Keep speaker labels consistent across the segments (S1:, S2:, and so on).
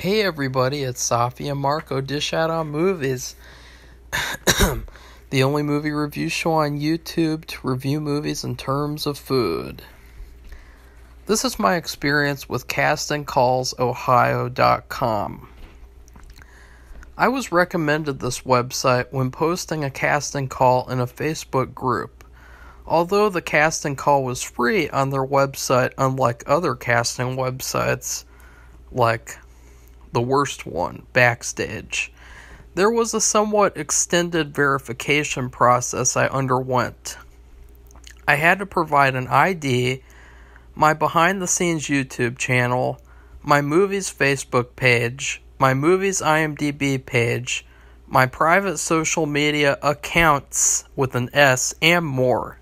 S1: Hey everybody, it's Safi and Marco Dish Out on Movies, the only movie review show on YouTube to review movies in terms of food. This is my experience with CastingCallsOhio.com. I was recommended this website when posting a casting call in a Facebook group. Although the casting call was free on their website, unlike other casting websites, like the worst one, Backstage, there was a somewhat extended verification process I underwent. I had to provide an ID, my behind-the-scenes YouTube channel, my movies Facebook page, my movies IMDb page, my private social media accounts with an S, and more.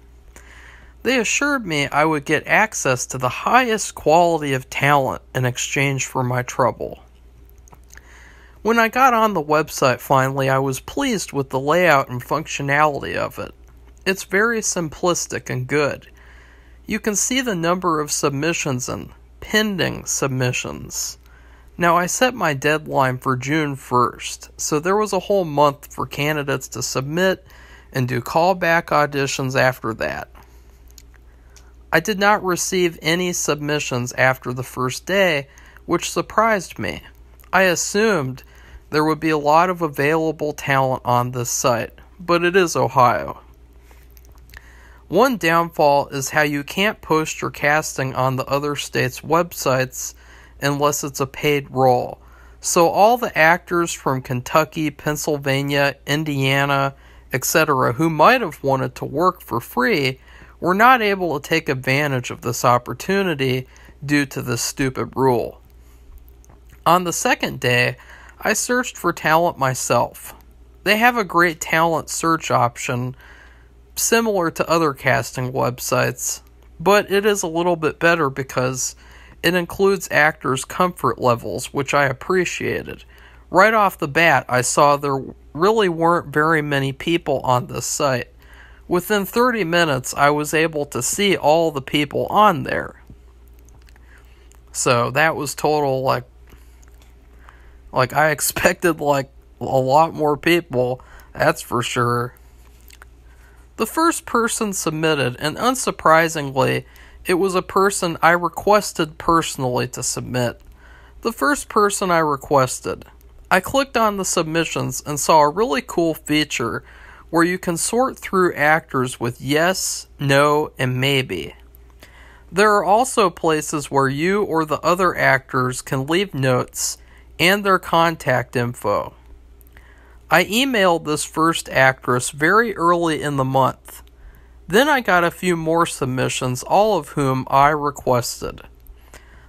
S1: They assured me I would get access to the highest quality of talent in exchange for my trouble. When I got on the website finally, I was pleased with the layout and functionality of it. It's very simplistic and good. You can see the number of submissions and pending submissions. Now, I set my deadline for June 1st, so there was a whole month for candidates to submit and do callback auditions after that. I did not receive any submissions after the first day, which surprised me. I assumed there would be a lot of available talent on this site, but it is Ohio. One downfall is how you can't post your casting on the other states' websites unless it's a paid role. So all the actors from Kentucky, Pennsylvania, Indiana, etc. who might have wanted to work for free were not able to take advantage of this opportunity due to this stupid rule. On the second day, I searched for talent myself. They have a great talent search option similar to other casting websites, but it is a little bit better because it includes actors' comfort levels, which I appreciated. Right off the bat, I saw there really weren't very many people on this site. Within 30 minutes, I was able to see all the people on there. So that was total, like I expected, a lot more people, that's for sure. The first person submitted, and unsurprisingly, it was a person I requested personally to submit. The first person I requested. I clicked on the submissions and saw a really cool feature where you can sort through actors with yes, no, and maybe. There are also places where you or the other actors can leave notes and their contact info. I emailed this first actress very early in the month. Then I got a few more submissions, all of whom I requested.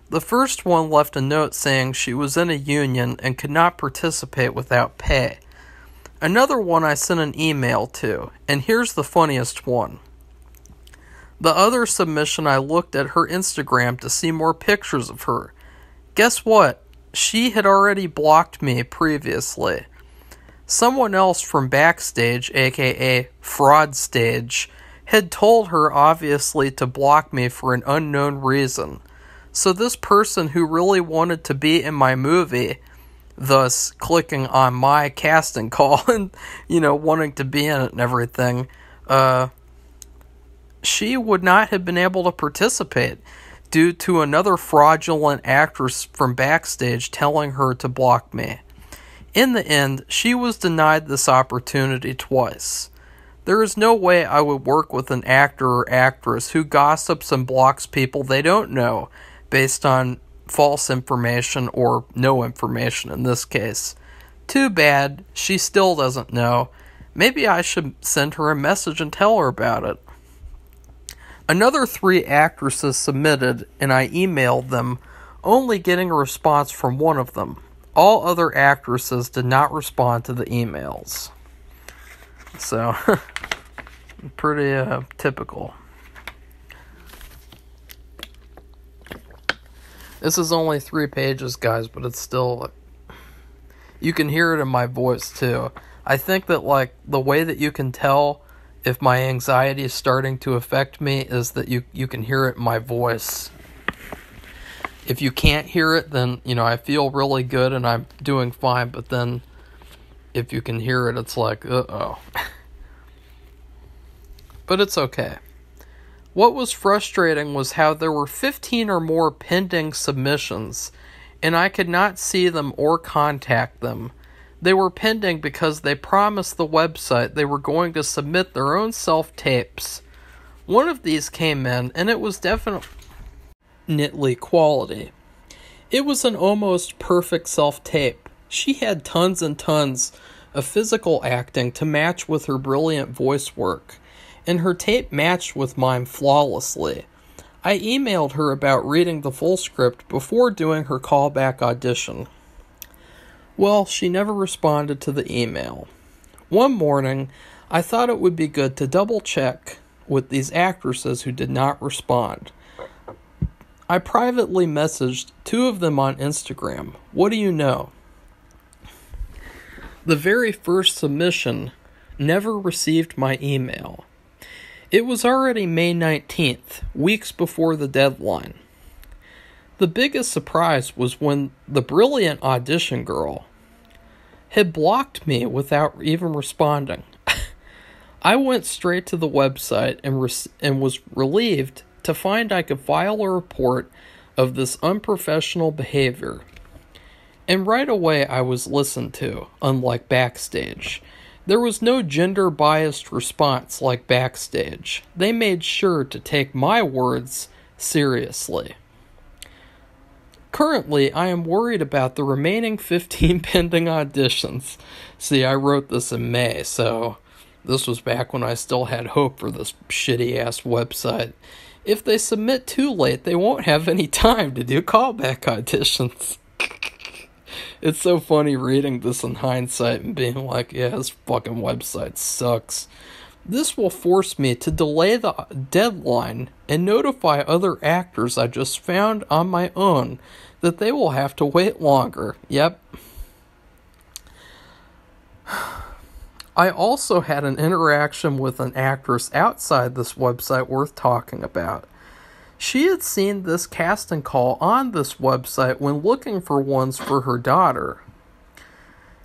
S1: The first one left a note saying she was in a union and could not participate without pay. Another one I sent an email to, and here's the funniest one. The other submission, I looked at her Instagram to see more pictures of her. Guess what? She had already blocked me previously. Someone else from Backstage, aka Fraud Stage, had told her obviously to block me for an unknown reason. So this person who really wanted to be in my movie, thus clicking on my casting call and, wanting to be in it and everything, she would not have been able to participate due to another fraudulent actress from Backstage telling her to block me. In the end, she was denied this opportunity twice. There is no way I would work with an actor or actress who gossips and blocks people they don't know based on false information or no information in this case. Too bad, she still doesn't know. Maybe I should send her a message and tell her about it. Another 3 actresses submitted, and I emailed them, only getting a response from one of them. All other actresses did not respond to the emails. So, pretty typical. This is only 3 pages, guys, but it's still, you can hear it in my voice, too. I think that, the way that you can tell if my anxiety is starting to affect me is that you can hear it in my voice. If you can't hear it, then, I feel really good and I'm doing fine, but then if you can hear it, it's like, uh-oh. But it's okay. What was frustrating was how there were 15 or more pending submissions, and I could not see them or contact them. They were pending because they promised the website they were going to submit their own self-tapes. One of these came in, and it was definitely quality. It was an almost perfect self-tape. She had tons and tons of physical acting to match with her brilliant voice work, and her tape matched with mine flawlessly. I emailed her about reading the full script before doing her callback audition. Well, she never responded to the email. One morning, I thought it would be good to double-check with these actresses who did not respond. I privately messaged 2 of them on Instagram. What do you know? The very first submission never received my email. It was already May 19th, weeks before the deadline. The biggest surprise was when the brilliant audition girl had blocked me without even responding. I went straight to the website and was relieved to find I could file a report of this unprofessional behavior. And right away I was listened to, unlike Backstage. There was no gender-biased response like Backstage. They made sure to take my words seriously. Currently, I am worried about the remaining 15 pending auditions. See, I wrote this in May, so this was back when I still had hope for this shitty-ass website. If they submit too late, they won't have any time to do callback auditions. It's so funny reading this in hindsight and being like, yeah, this fucking website sucks. This will force me to delay the deadline and notify other actors I just found on my own that they will have to wait longer. Yep. I also had an interaction with an actress outside this website worth talking about. She had seen this casting call on this website when looking for ones for her daughter.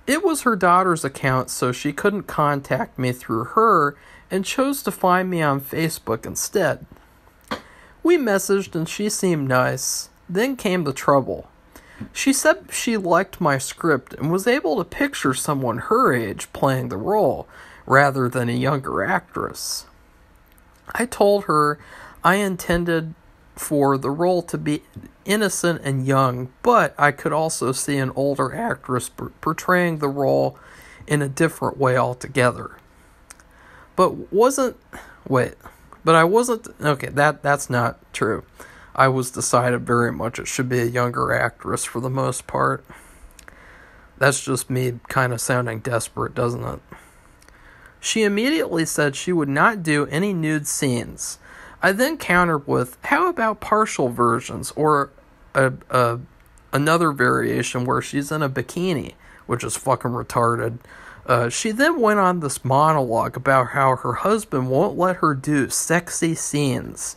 S1: It was her daughter's account, so she couldn't contact me through her and chose to find me on Facebook instead. We messaged and she seemed nice. Then came the trouble. She said she liked my script and was able to picture someone her age playing the role rather than a younger actress. I told her I intended for the role to be innocent and young, but I could also see an older actress portraying the role in a different way altogether. But I wasn't, okay, that's not true. I was decided very much it should be a younger actress for the most part. That's just me kind of sounding desperate, doesn't it? She immediately said she would not do any nude scenes. I then countered with, how about partial versions or another variation where she's in a bikini, which is fucking retarded. She then went on this monologue about how her husband won't let her do sexy scenes,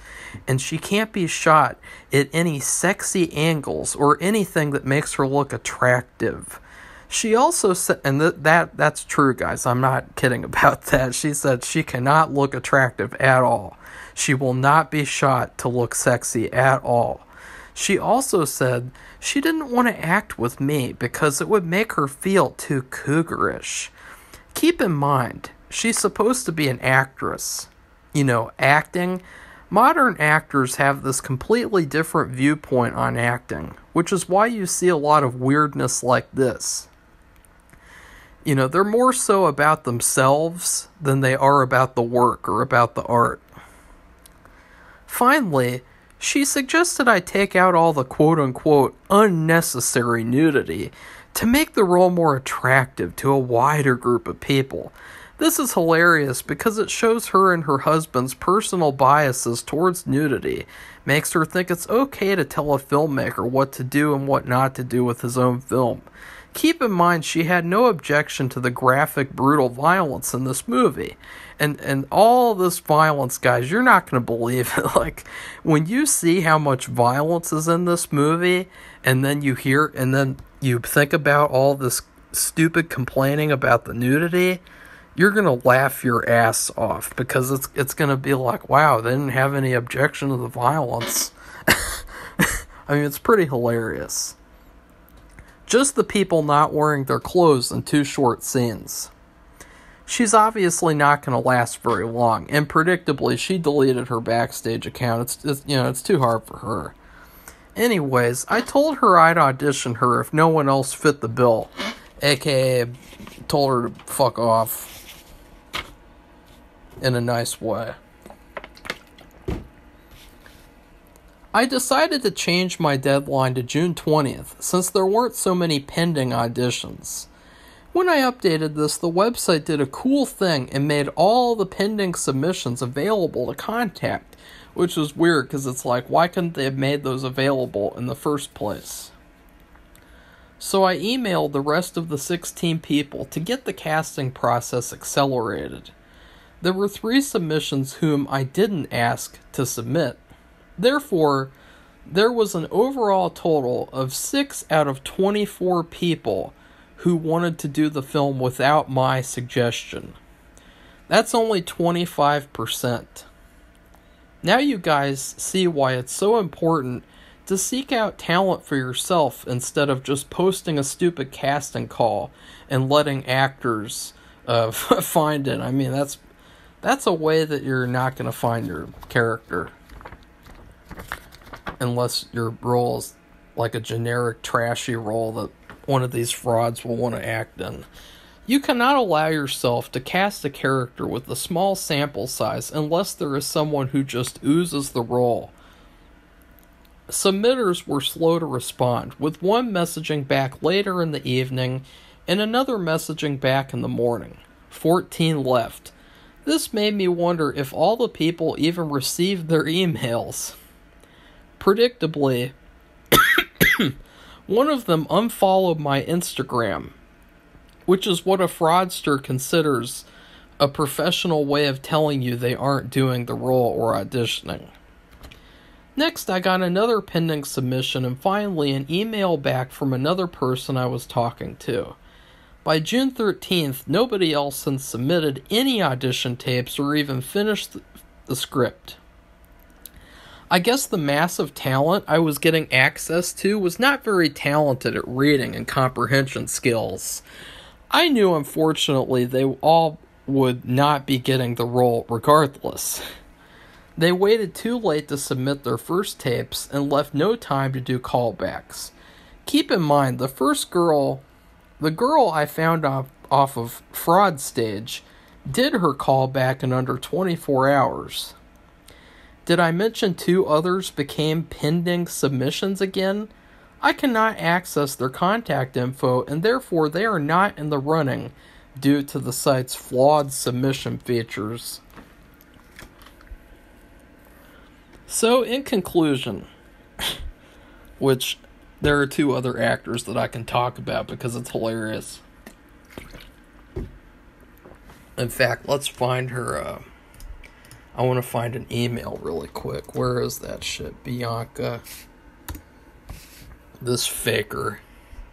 S1: and she can't be shot at any sexy angles or anything that makes her look attractive. She also said, and that's true, guys, I'm not kidding about that. She said she cannot look attractive at all. She will not be shot to look sexy at all. She also said she didn't want to act with me because it would make her feel too cougarish. Keep in mind, she's supposed to be an actress. Acting. Modern actors have this completely different viewpoint on acting, which is why you see a lot of weirdness like this. They're more so about themselves than they are about the work or about the art. Finally, she suggested I take out all the quote-unquote unnecessary nudity to make the role more attractive to a wider group of people. This is hilarious because it shows her and her husband's personal biases towards nudity, makes her think it's okay to tell a filmmaker what to do and what not to do with his own film. Keep in mind she had no objection to the graphic, brutal violence in this movie. And all this violence, guys, you're not going to believe it. Like, when you see how much violence is in this movie, and then you think about all this stupid complaining about the nudity, you're going to laugh your ass off, because it's going to be like, wow, they didn't have any objection to the violence. I mean, it's pretty hilarious. Just the people not wearing their clothes in 2 short scenes. She's obviously not going to last very long, and predictably, she deleted her Backstage account. It's too hard for her. Anyways, I told her I'd audition her if no one else fit the bill, aka told her to fuck off in a nice way. I decided to change my deadline to June 20th, since there weren't so many pending auditions. When I updated this, the website did a cool thing and made all the pending submissions available to contact, which was weird because it's like, why couldn't they have made those available in the first place? So I emailed the rest of the 16 people to get the casting process accelerated. There were 3 submissions whom I didn't ask to submit. Therefore, there was an overall total of 6 out of 24 people who wanted to do the film without my suggestion. That's only 25%. Now you guys see why it's so important to seek out talent for yourself instead of just posting a stupid casting call and letting actors find it. I mean, that's a way that you're not going to find your character. Unless your role is like a generic trashy role that one of these frauds will want to act in. You cannot allow yourself to cast a character with a small sample size unless there is someone who just oozes the role. Submitters were slow to respond, with one messaging back later in the evening and another messaging back in the morning. 14 left. This made me wonder if all the people even received their emails. Predictably, one of them unfollowed my Instagram, which is what a fraudster considers a professional way of telling you they aren't doing the role or auditioning. Next, I got another pending submission and finally an email back from another person I was talking to. By June 13th, nobody else had submitted any audition tapes or even finished the script. I guess the massive talent I was getting access to was not very talented at reading and comprehension skills. I knew, unfortunately, they all would not be getting the role regardless. They waited too late to submit their first tapes and left no time to do callbacks. Keep in mind, the girl I found off of Fraud Stage, did her callback in under 24 hours. Did I mention 2 others became pending submissions again? I cannot access their contact info, and therefore they are not in the running due to the site's flawed submission features. So, in conclusion, which there are 2 other actors that I can talk about because it's hilarious. In fact, let's find her, I want to find an email really quick. Where is that shit? Bianca. This faker.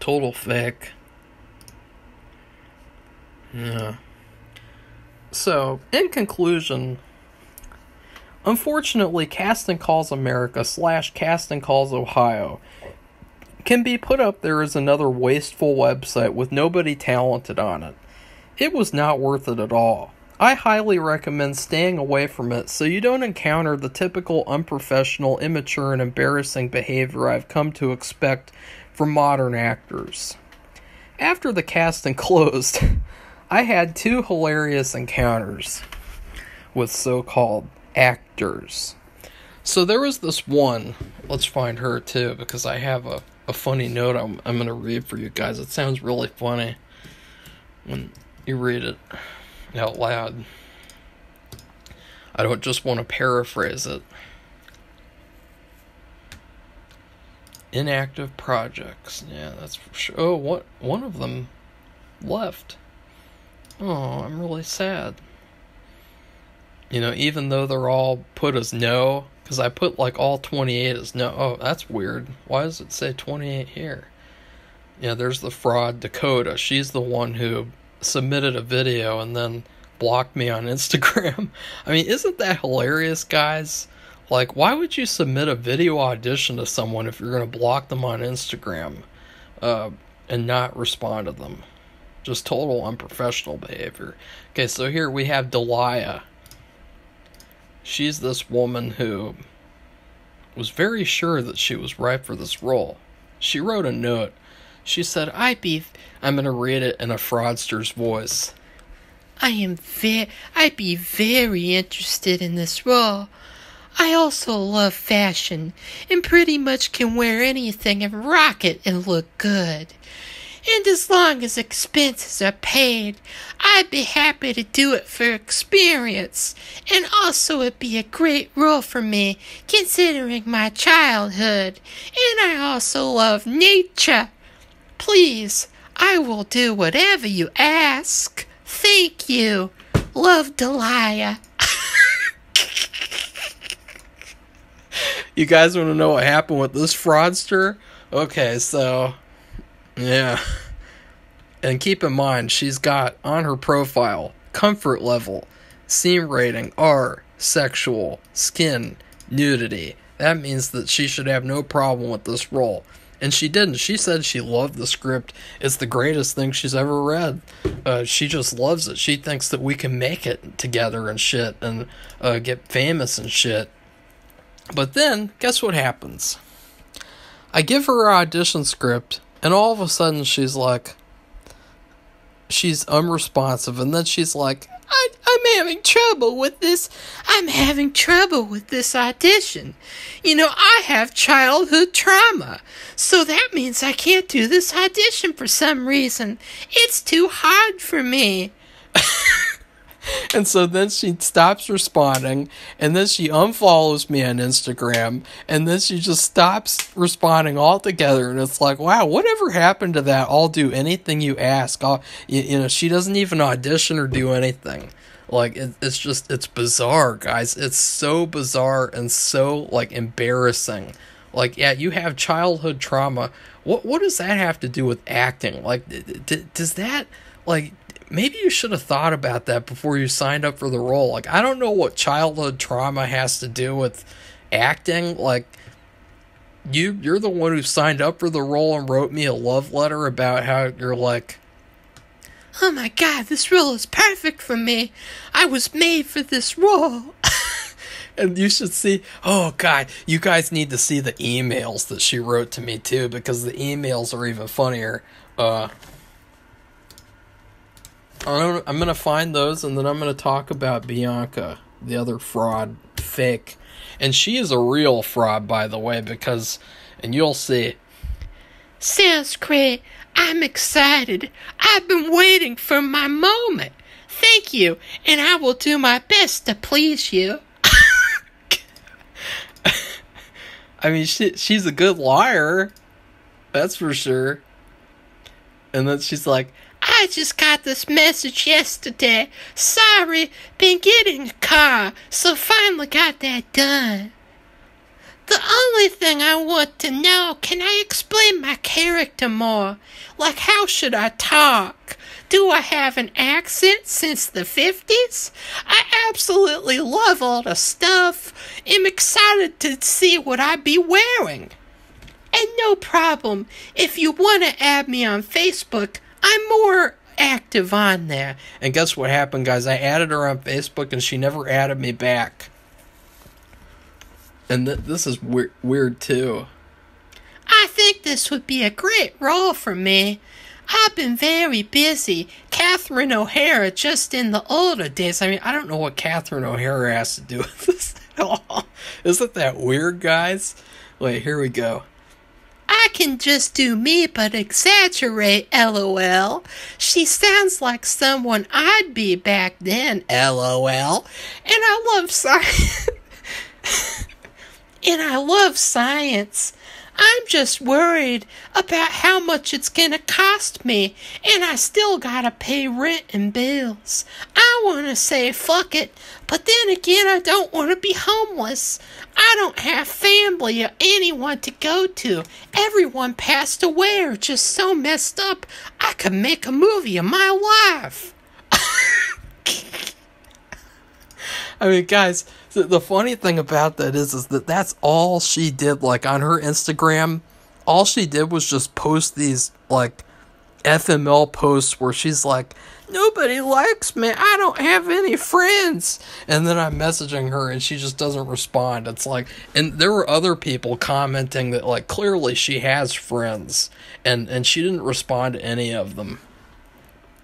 S1: Total fake. Yeah. So, in conclusion, unfortunately, Casting Calls America / Casting Calls Ohio can be put up there as another wasteful website with nobody talented on it. It was not worth it at all. I highly recommend staying away from it so you don't encounter the typical unprofessional, immature, and embarrassing behavior I've come to expect from modern actors. After the casting closed, I had 2 hilarious encounters with so-called actors. So there was this one, let's find her too, because I have a funny note I'm going to read for you guys. It sounds really funny when you read it. out loud. I don't just want to paraphrase it. Inactive projects. Yeah, that's for sure. Oh, one of them left. Oh, I'm really sad. You know, even though they're all put as no, because I put like all 28 as no. Oh, that's weird. Why does it say 28 here? Yeah, there's the fraud, Dakota. She's the one who submitted a video and then blocked me on Instagram. I mean, isn't that hilarious, guys? Like, why would you submit a video audition to someone if you're going to block them on Instagram and not respond to them? Just total unprofessional behavior. Okay, so here we have Delia. She's this woman who was very sure that she was right for this role. She wrote a note. She said, I'm going to read it in a fraudster's voice.
S2: I'd be very interested in this role. I also love fashion and pretty much can wear anything and rock it and look good. And as long as expenses are paid, I'd be happy to do it for experience. And also it'd be a great role for me, considering my childhood. And I also love nature. Please, I will do whatever you ask. Thank you. Love, Delia.
S1: You guys want to know what happened with this fraudster? Okay, so, yeah. And keep in mind, she's got on her profile, comfort level, scene rating, R, sexual, skin, nudity. That means that she should have no problem with this role. And she didn't. She said she loved the script. It's the greatest thing she's ever read. She just loves it. She thinks that we can make it together and shit and get famous and shit. But then, guess what happens? I give her an audition script, and all of a sudden she's unresponsive, and then she's like, I'm having trouble with this. I'm having trouble with this audition. You know, I have childhood trauma, so that means I can't do this audition for some reason. It's too hard for me. And so then she stops responding, and then she unfollows me on Instagram, and then she just stops responding altogether, and it's like, wow, whatever happened to that I'll do anything you ask? You know, she doesn't even audition or do anything. Like, it's bizarre, guys. It's so bizarre and so, like, embarrassing. Like, yeah, you have childhood trauma. What does that have to do with acting? Like, does that, like... Maybe you should have thought about that before you signed up for the role. Like, I don't know what childhood trauma has to do with acting. Like, you're the one who signed up for the role and wrote me a love letter about how you're like,
S2: oh my God, this role is perfect for me. I was made for this role.
S1: And you should see, oh God, you guys need to see the emails that she wrote to me too, because the emails are even funnier. I'm going to find those, and then I'm going to talk about Bianca, the other fraud, fake. And she is a real fraud, by the way, because, and you'll see.
S2: Sounds great. I'm excited. I've been waiting for my moment. Thank you, and I will do my best to please you.
S1: I mean, she's a good liar. That's for sure. And then she's like,
S2: I just got this message yesterday. Sorry, been getting a car, so finally got that done. The only thing I want to know, can I explain my character more? Like, how should I talk? Do I have an accent since the 50s? I absolutely love all the stuff. I'm excited to see what I be wearing. And no problem, if you want to add me on Facebook, I'm more active on there.
S1: And guess what happened, guys? I added her on Facebook, and she never added me back. And this is weird, too.
S2: I think this would be a great role for me. I've been very busy. Catherine O'Hara just in the older days. I mean, I don't know what Catherine O'Hara has to do with this at all. Isn't that weird, guys? Wait, here we go. I I can just do me but exaggerate, LOL. She sounds like someone I'd be back then, LOL. And I love science. And I love science. I'm just worried about how much it's gonna cost me, and I still gotta pay rent and bills. I wanna say fuck it, but then again I don't wanna be homeless. I don't have family or anyone to go to. Everyone passed away or just so messed up I could make a movie of my life.
S1: I mean, guys, the funny thing about that is that that's all she did. Like, on her Instagram, all she did was just post these, like, FML posts where she's like, nobody likes me, I don't have any friends. And then I'm messaging her and she just doesn't respond. It's like, and there were other people commenting that, like, clearly she has friends. And she didn't respond to any of them.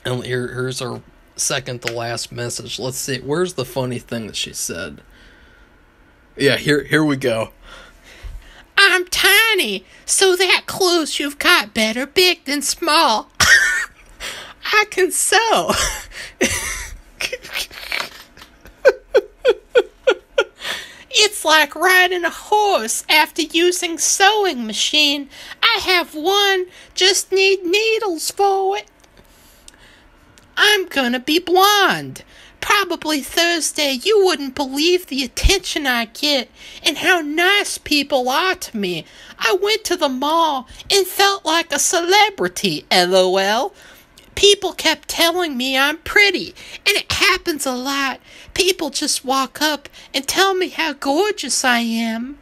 S1: And here's her second to last message. Let's see, where's the funny thing that she said? Yeah, here we go.
S2: I'm tiny, so that clothes you've got better big than small. I can sew. It's like riding a horse after using sewing machine. I have one, just need needles for it. I'm gonna be blonde. Probably Thursday. You wouldn't believe the attention I get and how nice people are to me. I went to the mall and felt like a celebrity, LOL. People kept telling me I'm pretty, and it happens a lot. People just walk up and tell me how gorgeous I am.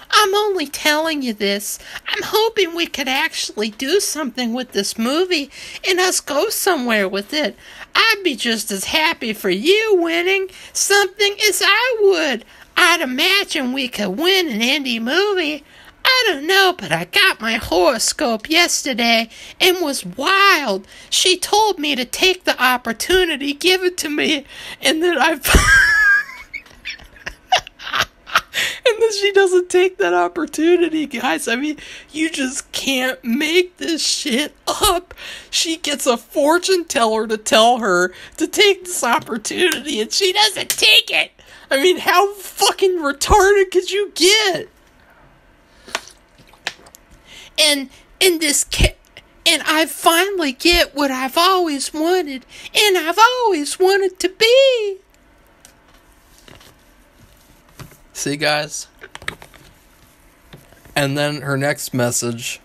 S2: I'm only telling you this. I'm hoping we could actually do something with this movie and us go somewhere with it. I'd be just as happy for you winning something as I would. I'd imagine we could win an indie movie. I don't know, but I got my horoscope yesterday and was wild. She told me to take the opportunity given to me, and that and then she doesn't take that opportunity, guys. I mean, you just can't make this shit up. She gets a fortune teller to tell her to take this opportunity, and she doesn't take it. I mean, how fucking retarded could you get? And I finally get what I've always wanted, and I've always wanted to be.
S1: See, guys? And then her next message.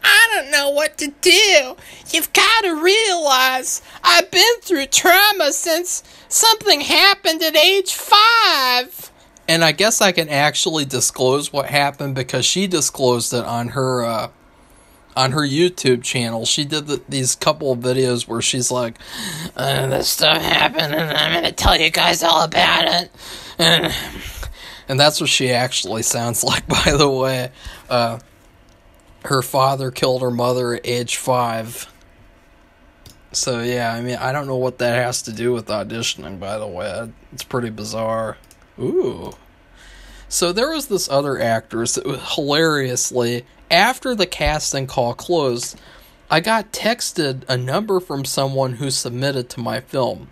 S2: I don't know what to do. You've got to realize I've been through trauma since something happened at age 5.
S1: And I guess I can actually disclose what happened because she disclosed it on her YouTube channel. She did these couple of videos where she's like, this stuff happened and I'm going to tell you guys all about it. And that's what she actually sounds like, by the way. Her father killed her mother at age 5. So yeah, I mean, I don't know what that has to do with auditioning, by the way. It's pretty bizarre. Ooh. So there was this other actress that was hilariously, after the casting call closed, I got texted a number from someone who submitted to my film.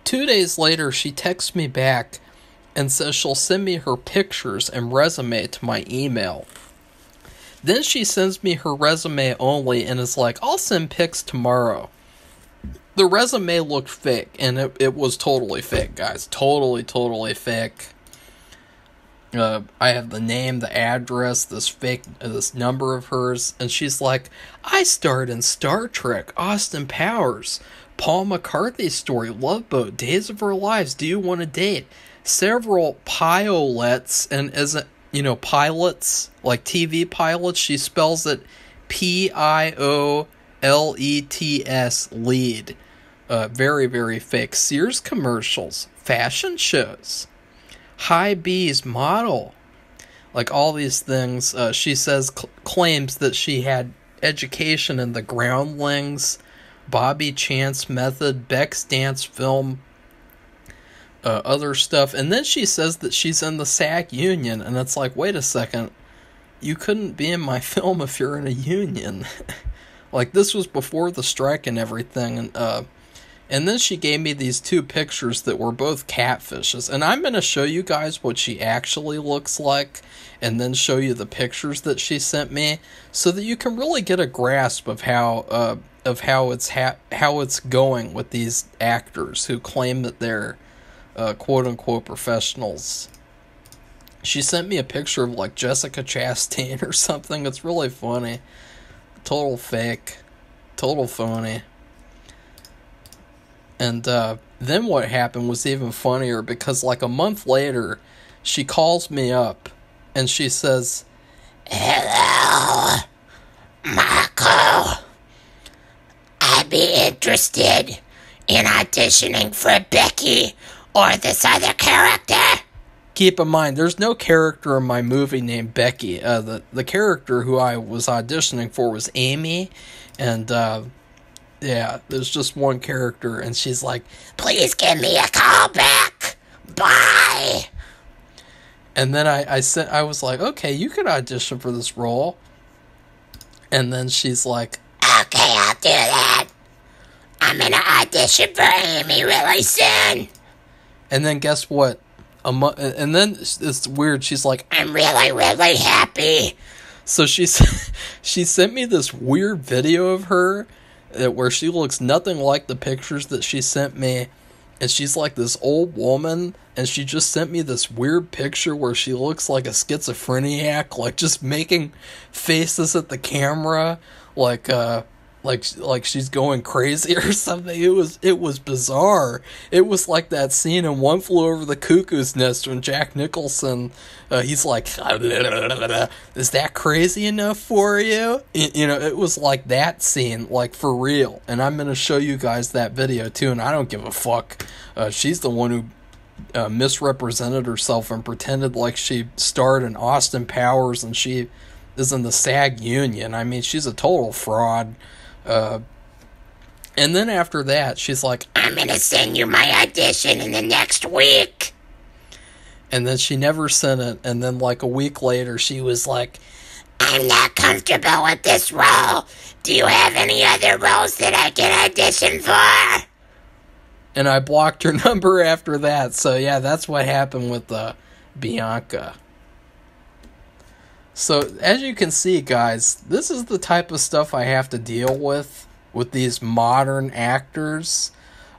S1: 2 days later, she texts me back and says she'll send me her pictures and resume to my email. Then she sends me her resume only and is like, I'll send pics tomorrow. The resume looked fake, and it was totally fake, guys. Totally fake. I have the name, the address, this number of hers, and she's like, I starred in Star Trek, Austin Powers, Paul McCarthy's story, Love Boat, Days of Our Lives, Do You Want to Date? Several pilots, and isn't, pilots, like TV pilots, she spells it P-I-O-L-E-T-S, lead. Very, very fake. Sears commercials, fashion shows, High B's model, like all these things. She says, claims that she had education in the Groundlings, Bobby Chance method, Beck's dance film, other stuff. And then she says that she's in the SAG union, and it's like, wait a second, you couldn't be in my film if you're in a union. Like, this was before the strike and everything. And then she gave me these 2 pictures that were both catfishes. And I'm going to show you guys what she actually looks like, and then show you the pictures that she sent me, so that you can really get a grasp of how it's going with these actors who claim that they're quote-unquote professionals. She sent me a picture of, like, Jessica Chastain or something. It's really funny. Total fake. Total phony. And then what happened was even funnier, because, like, a month later, she calls me up, and she says,
S2: "Hello, Michael. I'd be interested in auditioning for Becky or this other character."
S1: Keep in mind, there's no character in my movie named Becky. The character who I was auditioning for was Amy, and yeah, there's just one character, and she's like,
S2: "Please give me a call back. Bye."
S1: And then I was like, okay, you could audition for this role. And then she's like,
S2: "Okay, I'll do that. I'm gonna audition for Amy really soon."
S1: And then guess what? And then it's weird. She's like,
S2: "I'm really, really happy."
S1: So she sent me this weird video of her where she looks nothing like the pictures that she sent me. And she's like this old woman, and she just sent me this weird picture where she looks like a schizophreniac, like just making faces at the camera, like she's going crazy or something. It was bizarre. It was like that scene in One Flew Over the Cuckoo's Nest when Jack Nicholson, he's like, "Is that crazy enough for you?" You know, it was like that scene, like for real. And I'm gonna show you guys that video too, and I don't give a fuck. She's the one who misrepresented herself and pretended like she starred in Austin Powers and she is in the SAG union. I mean, she's a total fraud. And then after that, she's like,
S2: "I'm gonna send you my audition in the next week."
S1: And then she never sent it. And then like a week later, she was like,
S2: "I'm not comfortable with this role. Do you have any other roles that I can audition for?"
S1: And I blocked her number after that. So yeah, that's what happened with Bianca. So as you can see, guys, this is the type of stuff I have to deal with these modern actors.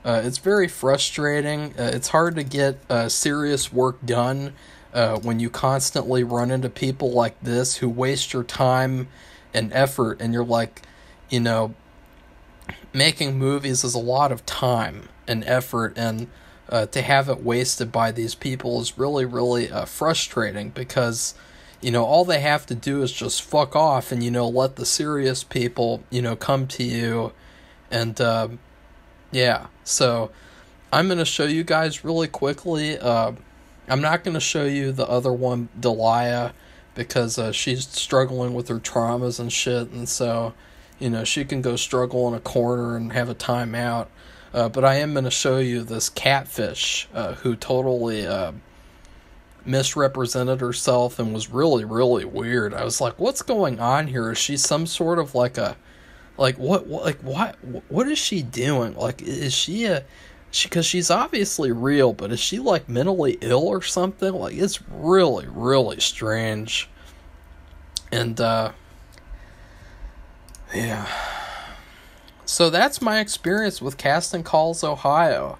S1: It's very frustrating. It's hard to get serious work done when you constantly run into people like this who waste your time and effort. And you're like, you know, making movies is a lot of time and effort, and to have it wasted by these people is really, really frustrating, because, you know, all they have to do is just fuck off and, you know, let the serious people, you know, come to you. And, yeah, so I'm going to show you guys really quickly. I'm not going to show you the other one, Delia, because she's struggling with her traumas and shit. And so, you know, she can go struggle in a corner and have a timeout. But I am going to show you this catfish who totally misrepresented herself and was really, really weird. I was like, what's going on here? Is she some sort of like a, like what is she doing? Like, is she because she's obviously real, but is she like mentally ill or something? Like, it's really, really strange. And yeah. So that's my experience with Casting Calls Ohio.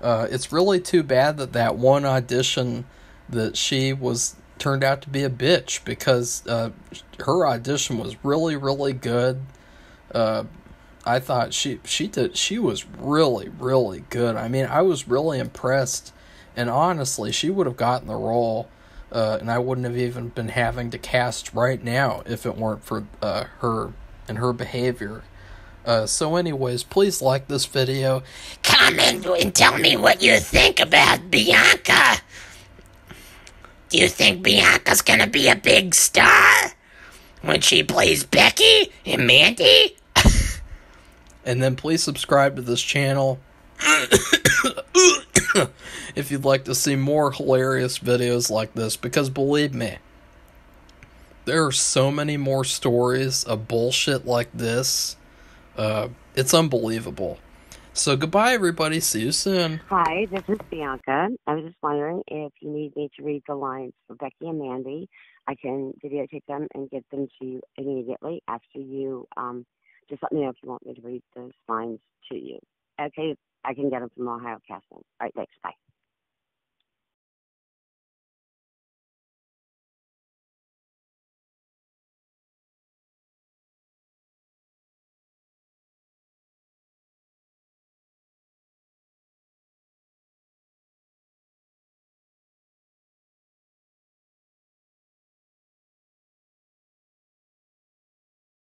S1: It's really too bad that one audition that she was turned out to be a bitch, because her audition was really, really good. I thought she was really, really good. I mean, I was really impressed, and honestly, she would have gotten the role, and I wouldn't have even been having to cast right now if it weren't for her and her behavior. So anyways, please like this video.
S2: Comment and tell me what you think about Bianca. Do you think Bianca's gonna be a big star when she plays Becky and Mandy?
S1: And then please subscribe to this channel. if you'd like to see more hilarious videos like this, because believe me, there are so many more stories of bullshit like this. It's unbelievable. So goodbye, everybody. See you soon.
S3: Hi, this is Bianca. I was just wondering if you need me to read the lines for Becky and Mandy. I can videotape them and get them to you immediately after you just let me know if you want me to read those lines to you. Okay, I can get them from Ohio Casting. All right, thanks. Bye.